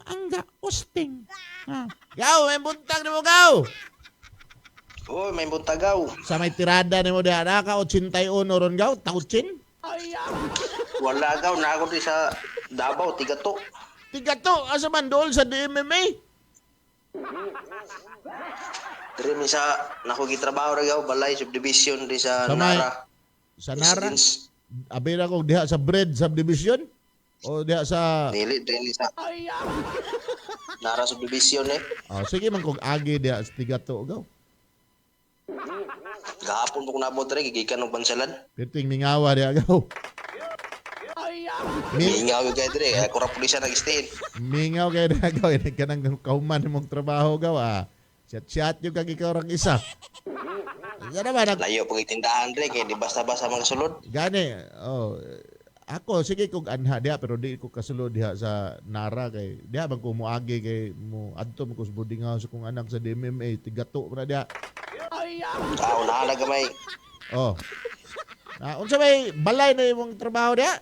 Angga Osting. Gaw, may buntag ni mo gaw. Uy, may buntagaw. Sa may tirada ni mo diha na ka 81 ron gaw, tauchin. Wala gaw, na ako di sa Davao, tigato. Tiga to, asa man dool sa DMMA. Diri mi sa nakugitrabaho ra gaw, balay subdivision di sa Sa may- Nara. Sa Nara, Residence. abi na ko diha sa Bread Subdivision o diha sa Dili sa Nara subdivision eh. sige man kog agi diha sa tiga to gaw. Gahapon po ko nabot rin, gigikan ng bansalan. Piting mingawa diha gaw. Mingaw yung guide rin, ako ra pulisya nag-stain. Mingaw kay diha gaw, ini kanang kauman nimong trabaho gaw Chat yung kag ikaw rang isa. Yan naman, Layo pag itindahan rin, kaya di basta-basta mga sulod. gani, ako, sige kong anha diha, pero di ko kasulod diha sa Nara kay, diha bang ko muagi kay, mo adto mo ko sa boarding house kong anak sa DMMA, tigato na diha. Unahan na gamay. Unsa may balay na imong trabaho diha?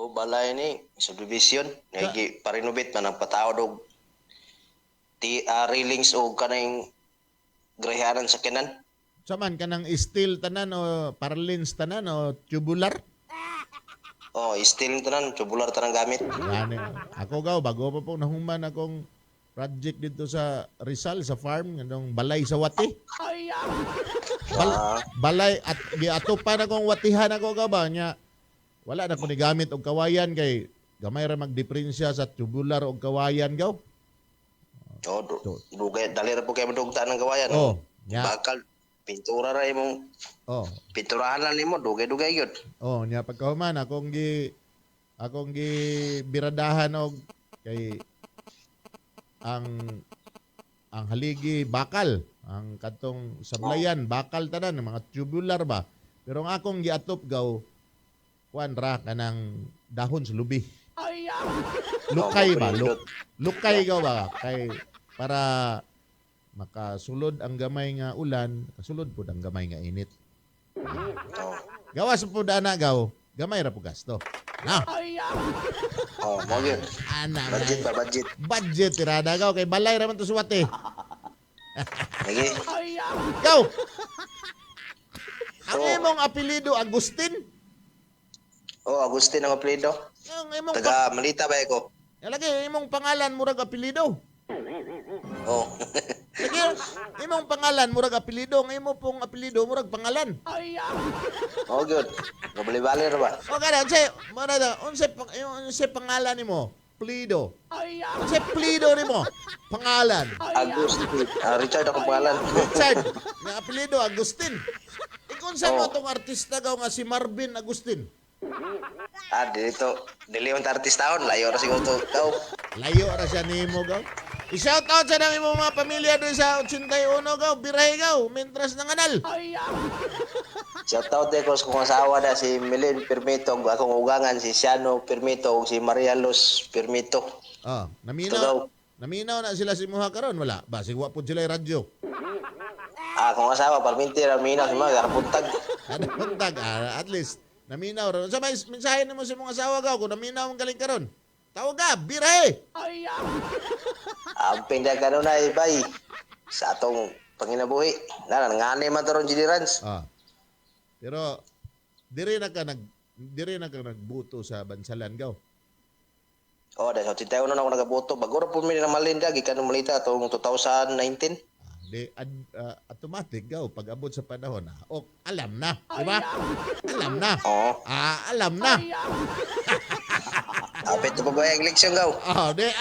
O balay ni, subdivision. Nagi parenovate man ang patawad og railings o kanang grehanan sa kinan. Saman kanang steel tanan o parlins tanan o tubular? Oh, steel tanan, tubular tanang gamit. Gani. Ako gaw, bago pa po nahuman akong project dito sa Rizal, sa farm, ngandong balay sa wati. Balay, at giato pa na kong watihan ako gaw ba, nya, wala na ko ni gamit og kawayan kay gamay ra magdiferensya sa tubular og kawayan gaw. Oh, dugay dali ra po kay madugta ng gawayan. Nya. Bakal pintura ra imong pinturahan lang nimo dugay-dugay gyud. Nya pagkahuman akong gi biradahan og kay ang haligi bakal, ang katong sablayan bakal tanan mga tubular ba. Pero ang akong giatop gaw kuan ra kanang dahon sa lubi. Lukay ba? Lukay gaw ba kay para makasulod ang gamay nga ulan, kasulod pud ang gamay nga init. Gawas pud ana gaw, gamay ra pud gasto. Na. Mo gyud. Ana Budget ba budget? budget tirada gaw kay balay ra man to suwate. Lagi. Gaw. Ang imong apelyido Agustin? Oh, Agustin ang apelyido. Ang imong Taga Malita ba ako? lagi imong pangalan murag apelyido. Oh. Lagi imong pangalan murag apelyido, ang imo pong apelyido murag pangalan. Oh, good. Gabali-bali ra ba? O kada unsa pangalan nimo? Plido. Unsa plido nimo? Pangalan. Agustin. Richard ako pangalan. Richard. Nga apelyido Agustin. Ikon sa mo Oh. tong artista gaw nga si Marvin Agustin. Dili yung artistaon, layo ra siguro to. Ikaw. Layo ra siya nimo gaw. I-shout out sa nang imong mga pamilya doon sa 81 gaw, birahe gaw, mentras nanganal. Shout out ko sa kong asawa na si Melin Permito, akong ugangan si Siano Permito ug si Maria Luz Permito. Oh, Tugaw. naminaw na sila si Muha karon wala. Ba sigwa pud sila radyo. Akong asawa perminti ra mina si mga garapuntag. Ano puntag at least naminaw ra. Sa may mensahe nimo sa imong asawa gaw kung naminaw ang galing karon. Tawag ka, birahe. Ang pinda kanon na ibay sa atong panginabuhi. Ngani man to ron Gilirans. Pero diri na ka nagbuto sa bansalan gaw. Oh, dahil sa 81 na ako nagaboto. Bago ra po mi na malinda gikan ng Malita atong 2019. Automatic gaw pag abot sa panahon alam na, di ba? Alam na. Oo. Alam na. Apit na pa ba yung eleksyon gaw?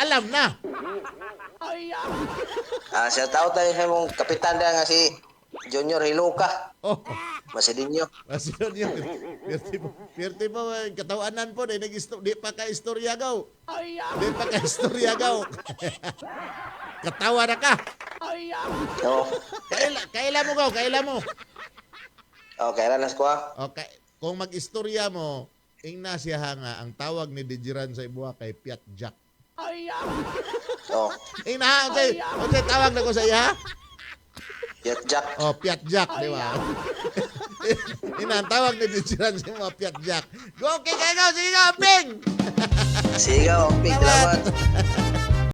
Alam na. Shout out tayo sa mong kapitan na nga si Junior Hiluka. Masidinyo. Masinod yun. Pirti po, katawanan po, di pa ka-istorya gaw. Di pa ka-istorya gaw. Katawa na ka. Oo. Kaila mo gaw, kaila mo. Kailan nas ko ha? Okay. Kung mag-istorya mo, ingna siya nga, ang tawag ni Dijiran sa ibuha kay Piat Jack. Oo. Ingna, unsay tawag na ko sa iya? Piat Jack. Piat Jack, di ba? Ingna, ang tawag ni Dijiran sa ibuha, Piat Jack. Go, okay kayo, sige ka, Ping! Sige, Ping. Salamat.